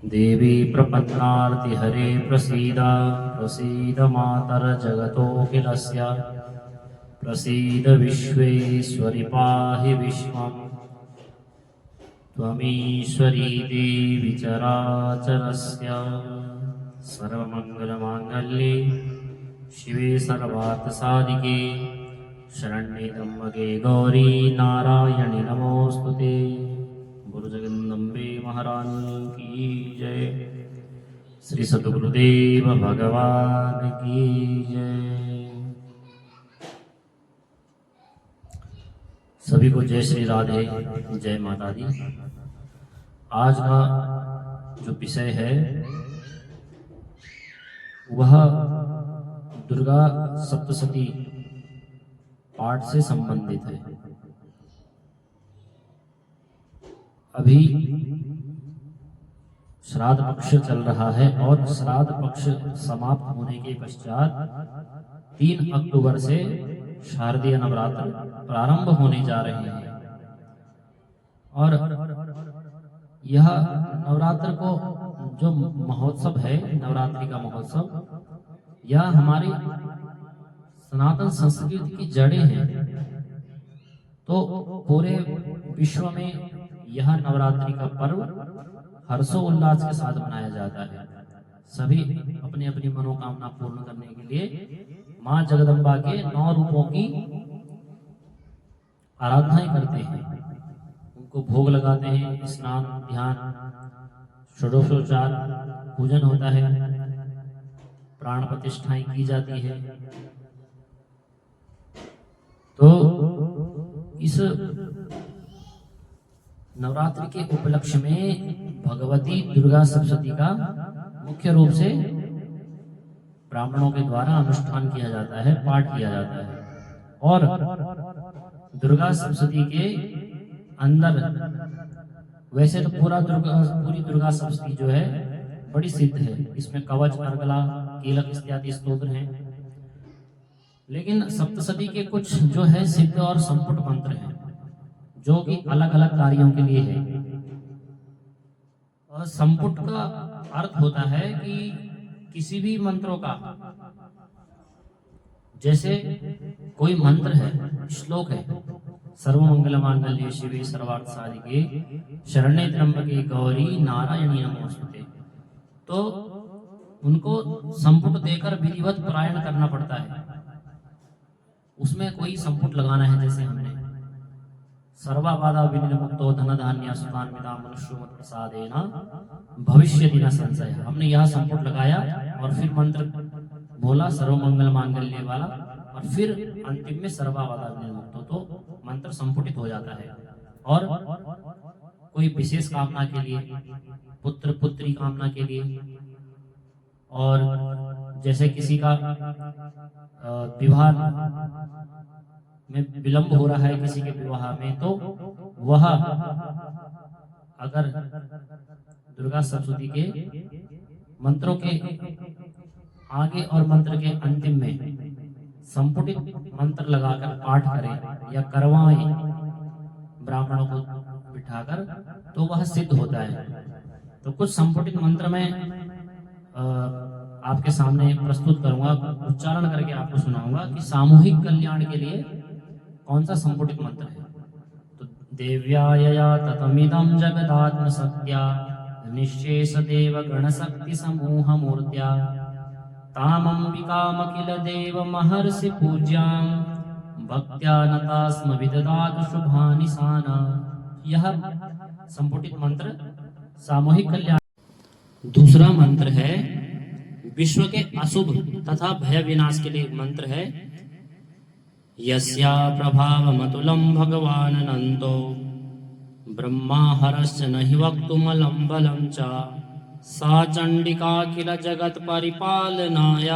देवी प्रपन्नार्तिहरे प्रसीद प्रसीद मातर्जगतोऽखिलस्य प्रसीद विश्वेश्वरि पाहि विश्वम् त्वमीश्वरी देवी चराचरस्य सर्वमङ्गलमाङ्गल्ये शिवे सर्वार्थसाधिके शरण्ये त्र्यम्बके गौरी नारायणि नमोस्तुते। गुरु जगदम्बे महारानी की जय। श्री सद्गुरुदेव भगवान की जय। सभी को जय श्री राधे, जय माता दी। आज का जो विषय है वह दुर्गा सप्तशती पाठ से संबंधित है। अभी श्राद्ध पक्ष चल रहा है और श्राद्ध पक्ष समाप्त होने के पश्चात 3 अक्टूबर से शारदीय नवरात्र प्रारंभ होने जा रहे हैं। और यह नवरात्र को जो महोत्सव है, नवरात्रि का महोत्सव, यह हमारी सनातन संस्कृति की जड़ें हैं। तो पूरे विश्व में यह नवरात्रि का पर्व हर्षोल्लास के साथ मनाया जाता है। सभी अपनी अपनी मनोकामना पूर्ण करने के लिए मां जगदम्बा के 9 रूपों की आराधनाएं करते हैं, उनको भोग लगाते हैं, स्नान, ध्यान, षोडशोपचार पूजन होता है, प्राण प्रतिष्ठाएं की जाती है। तो इस नवरात्रि के उपलक्ष्य में भगवती दुर्गा सप्तशती का मुख्य रूप से ब्राह्मणों के द्वारा अनुष्ठान किया जाता है, पाठ किया जाता है। और दुर्गा सप्तशती के अंदर वैसे तो पूरी दुर्गा सप्तशती जो है बड़ी सिद्ध है। इसमें कवच, अर्गला, कीलक इत्यादि स्तोत्र हैं। लेकिन सप्तशती के कुछ जो है सिद्ध और संपुट मंत्र हैं जो कि अलग अलग कार्यों के लिए है। और संपुट का अर्थ होता है कि किसी भी मंत्रों का, जैसे कोई मंत्र है, श्लोक है, सर्वमंगल मांगल्ये शिवे सर्वार्थ साधिके शरण्ये त्र्यंबके गौरी नारायणी नमोस्तुते, तो उनको संपुट देकर विधिवत पारायण करना पड़ता है। उसमें कोई संपुट लगाना है, जैसे हमने सर्वाबाधा विनिर्मुक्तो धन धान्य सुतान विदा मनुष्यो मत प्रसादेना भविष्यति न संशय। हमने यह संपुट लगाया और फिर मंत्र बोला सर्वमंगल मांगल्य वाला, और फिर अंतिम में सर्वाबाधा विनिर्मुक्तो, तो मंत्र संपुटित हो जाता है। और कोई विशेष कामना के लिए, पुत्र पुत्री कामना के लिए, और जैसे किसी का विवाह में विलंब हो रहा है, किसी के विवाह में, तो वह अगर दुर्गा सप्तशती के मंत्रों के आगे और मंत्र के अंतिम में संपुटित मंत्र लगाकर पाठ करें या करवाएं ब्राह्मणों को बिठाकर, तो वह सिद्ध होता है। तो कुछ संपुटित मंत्र में आपके सामने प्रस्तुत करूंगा, उच्चारण करके आपको सुनाऊंगा कि सामूहिक कल्याण के लिए कौन सा संपुटित मंत्र है। तो देव्यायया ततमिदं जगदात्म सत्या निश्चेष देव गणशक्ति समूह मूर्त्या तामंबिकामखिल देव महर्षि पूज्यां भक्त्या नतास्म विददातु शुभानि साना। यह संपुटित मंत्र सामूहिक कल्याण। दूसरा मंत्र है विश्व के अशुभ तथा भय विनाश के लिए मंत्र है यस्या प्रभावमतुलं भगवान् अनन्तो ब्रह्मा हरश्च नहि वक्तुमलं बलं च सा चण्डिका किल जगत् परिपालनाय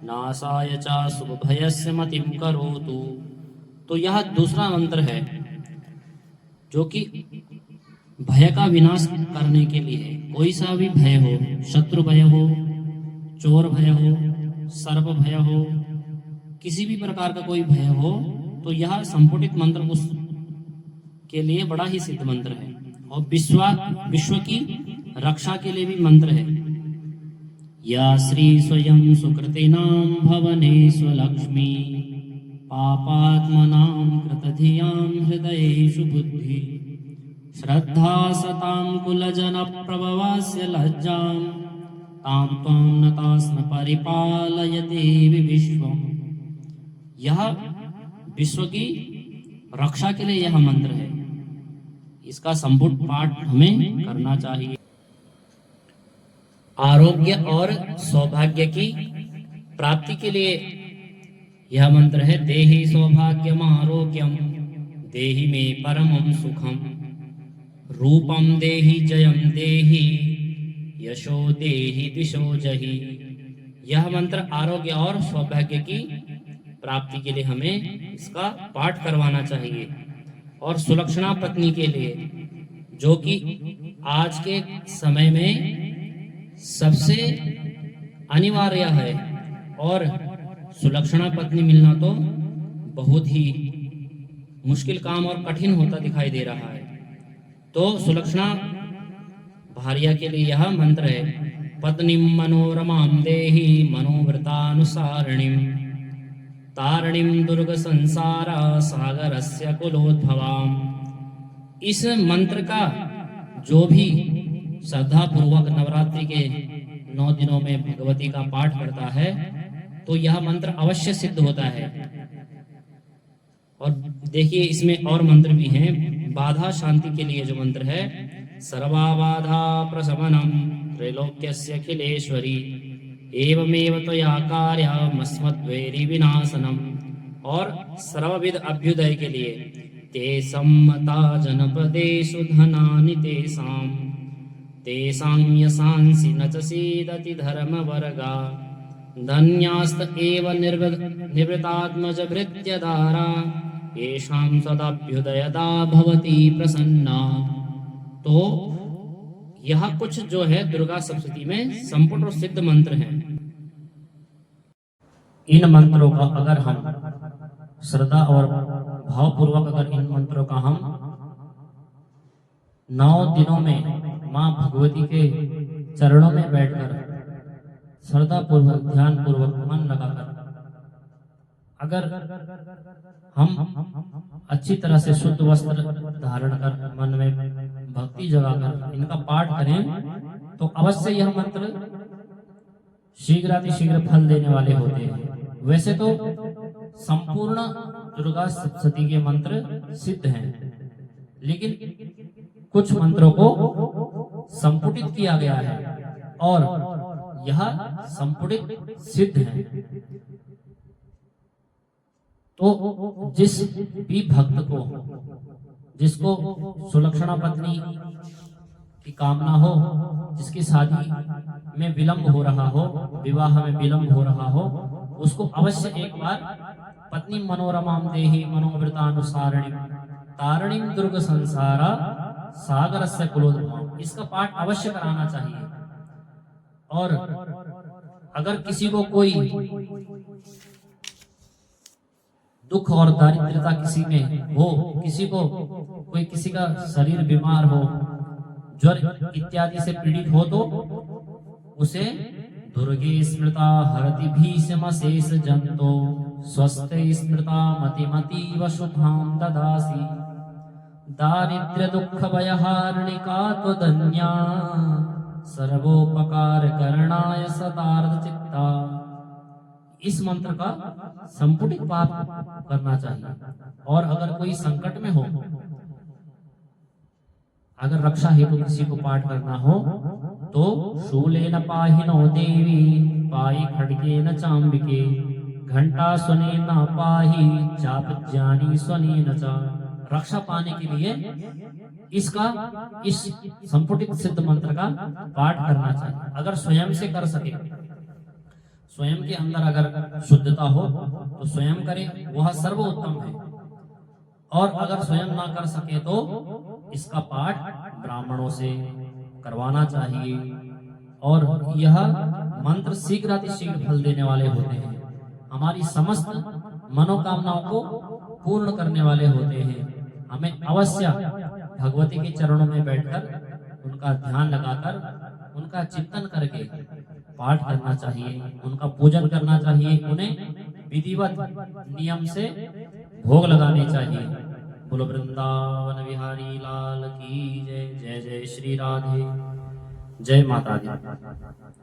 नाशाय च शुभभयस्य मतिं करोतु। तो यह दूसरा मंत्र है जो कि भय का विनाश करने के लिए है। कोई सा भी भय हो, शत्रु भय हो, चोर भय हो, सर्प भय हो, किसी भी प्रकार का कोई भय हो, तो यह संपुटित मंत्र उस के लिए बड़ा ही सिद्ध मंत्र है। और विश्व की रक्षा के लिए भी मंत्र है। या श्री स्वयं सुकृतिनां भवनेषु लक्ष्मी पापात्मनां कृतधियां हृदयेषु बुद्धि श्रद्धा सतां कुलजन प्रभवास्य लज्जां तां त्वां नतास्म परिपालयते विश्वम्। यह विश्व की रक्षा के लिए यह मंत्र है। इसका संपूर्ण पाठ हमें करना चाहिए। आरोग्य और सौभाग्य की प्राप्ति के लिए यह मंत्र है। देहि सौभाग्यम आरोग्यम देहि मे परमं सुखम रूपम देहि जयम देहि यशो देहि दिशो जहि। यह मंत्र आरोग्य और सौभाग्य की प्राप्ति के लिए हमें इसका पाठ करवाना चाहिए। और सुलक्षणा पत्नी के लिए, जो कि आज के समय में सबसे अनिवार्य है, और सुलक्षणा पत्नी मिलना तो बहुत ही मुश्किल काम और कठिन होता दिखाई दे रहा है। तो सुलक्षणा भार्या के लिए यह मंत्र है। पत्नीं मनोरमां देहि मनोवृतानुसारिणीं तारिणीं दुर्ग संसार सागरस्य कुलोद्भवाम्। इस मंत्र का जो भी श्रद्धा पूर्वक नवरात्रि के 9 दिनों में भगवती का पाठ करता है तो यह मंत्र अवश्य सिद्ध होता है। और देखिए इसमें और मंत्र भी हैं। बाधा शांति के लिए जो मंत्र है, सर्वा बाधा प्रशमनम त्रैलोक्यस्य अखिलेश्वरी एवमेव त्वया कार्यमस्मद्वैरी विनाशनम। और सर्वविध अभ्युदय के लिए ते सम्मता जनपदेषु धनानि तेषां यशांसि न च सीदति धर्मवर्गा धन्यास्त एव निवृतात्मज भृत्यदारा येषां सदाभ्युदयदा भवति प्रसन्ना। तो यह कुछ जो है दुर्गा सप्तशती में संपूर्ण और सिद्ध मंत्र हैं। इन मंत्रों का अगर हम श्रद्धा और भावपूर्वक अगर इन मंत्रों का हम 9 दिनों में माँ भगवती के चरणों में बैठकर श्रद्धा पूर्वक ध्यान पूर्वक मन लगाकर अगर हम अच्छी तरह से शुद्ध वस्त्र धारण कर मन में भक्ति जगाकर इनका पाठ करें तो अवश्य यह मंत्र शीघ्रातिशीघ्र फल देने वाले होते हैं। वैसे तो संपूर्ण दुर्गा सप्तशती के मंत्र सिद्ध हैं, लेकिन कुछ मंत्रों को संपुटित किया गया है और यह संपुटित सिद्ध है। तो जिस भी भक्त को जिसको सुलक्षणा पत्नी की कामना हो, जिसकी शादी में विलंब हो रहा हो, विवाह में विलंब हो रहा हो, उसको अवश्य एक बार पत्नी मनोरमां देहि मनोवृतानुसारिणी तारिणीं दुर्ग संसारा सागरस्य कुलोद्भवाम्, इसका पाठ अवश्य कराना चाहिए। और अगर किसी को कोई दुख और दारिद्र्यता किसी में हो, किसी का शरीर बीमार हो, ज्वर इत्यादि से पीड़ित हो, तो उसे दुर्गे स्मृता हरति भीषमशेष जंतो स्वस्थे स्मृता मतिमतीव शुभां ददासि दारिद्र्य दुख भयहारिणिका त्वदन्या सर्वोपकार करणाय सदार्थ चित्ता। इस मंत्र का संपुटित पाठ करना चाहिए। और अगर कोई संकट में हो, अगर रक्षा हेतु किसी को पाठ करना हो तो शूलेन पाहिनो देवी पाई खड्गेन चाम्बिके घंटा स्वनेन पाहि चापज्ञानी स्वनेन च। रक्षा पाने के लिए इस संपुटित सिद्ध मंत्र का पाठ करना चाहिए। अगर स्वयं से कर सके, स्वयं के अंदर अगर शुद्धता हो तो स्वयं करे, वह सर्वोत्तम है। और अगर स्वयं ना कर सके तो इसका पाठ ब्राह्मणों से करवाना चाहिए। और यह मंत्र शीघ्रातिशीघ्र फल देने वाले होते हैं, हमारी समस्त मनोकामनाओं को पूर्ण करने वाले होते हैं। हमें अवश्य भगवती के चरणों में बैठकर उनका ध्यान लगाकर, उनका चिंतन करके पाठ करना चाहिए, उनका पूजन करना चाहिए, उन्हें विधिवत नियम से भोग लगाने चाहिए। बोलो वृंदावन बिहारी लाल की जय। जय जय श्री राधे। जय माता दी।